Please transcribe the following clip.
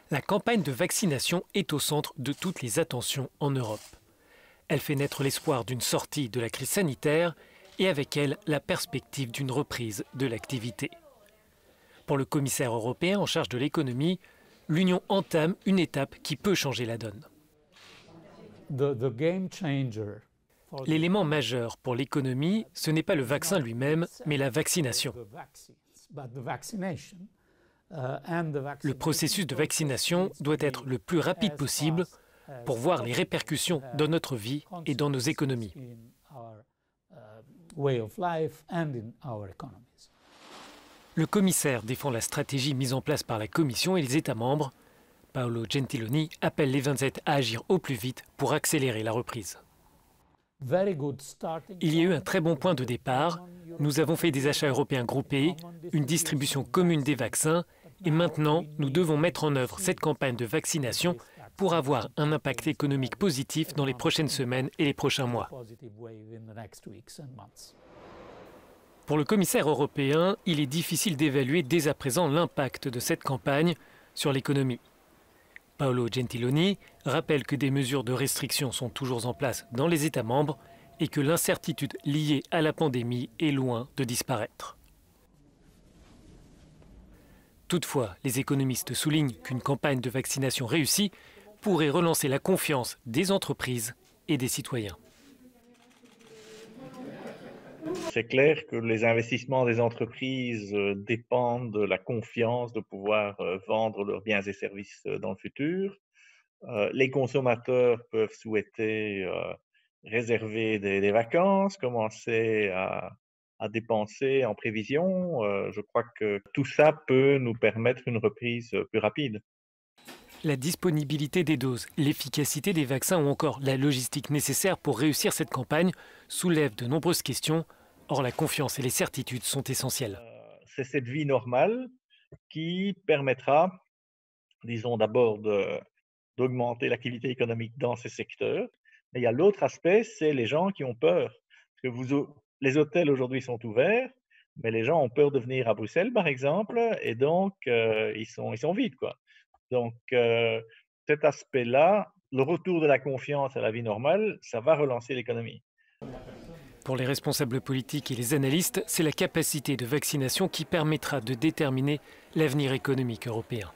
La campagne de vaccination est au centre de toutes les attentions en Europe. Elle fait naître l'espoir d'une sortie de la crise sanitaire et avec elle la perspective d'une reprise de l'activité. Pour le commissaire européen en charge de l'économie, l'Union entame une étape qui peut changer la donne. L'élément majeur pour l'économie, ce n'est pas le vaccin lui-même, mais la vaccination. Le processus de vaccination doit être le plus rapide possible pour voir les répercussions dans notre vie et dans nos économies. Le commissaire défend la stratégie mise en place par la Commission et les États membres. Paolo Gentiloni appelle les 27 à agir au plus vite pour accélérer la reprise. Il y a eu un très bon point de départ. Nous avons fait des achats européens groupés, une distribution commune des vaccins et maintenant nous devons mettre en œuvre cette campagne de vaccination pour avoir un impact économique positif dans les prochaines semaines et les prochains mois. Pour le commissaire européen, il est difficile d'évaluer dès à présent l'impact de cette campagne sur l'économie. Paolo Gentiloni rappelle que des mesures de restriction sont toujours en place dans les États membres et que l'incertitude liée à la pandémie est loin de disparaître. Toutefois, les économistes soulignent qu'une campagne de vaccination réussie pourrait relancer la confiance des entreprises et des citoyens. C'est clair que les investissements des entreprises dépendent de la confiance de pouvoir vendre leurs biens et services dans le futur. Les consommateurs peuvent souhaiter réserver des vacances, commencer à dépenser en prévision. Je crois que tout ça peut nous permettre une reprise plus rapide. La disponibilité des doses, l'efficacité des vaccins ou encore la logistique nécessaire pour réussir cette campagne soulèvent de nombreuses questions. Or, la confiance et les certitudes sont essentielles. C'est cette vie normale qui permettra, disons d'abord, d'augmenter l'activité économique dans ces secteurs. Mais il y a l'autre aspect, c'est les gens qui ont peur. Parce que les hôtels aujourd'hui sont ouverts, mais les gens ont peur de venir à Bruxelles, par exemple, et donc ils sont vides, quoi. Donc cet aspect-là, le retour de la confiance à la vie normale, ça va relancer l'économie. Pour les responsables politiques et les analystes, c'est la capacité de vaccination qui permettra de déterminer l'avenir économique européen.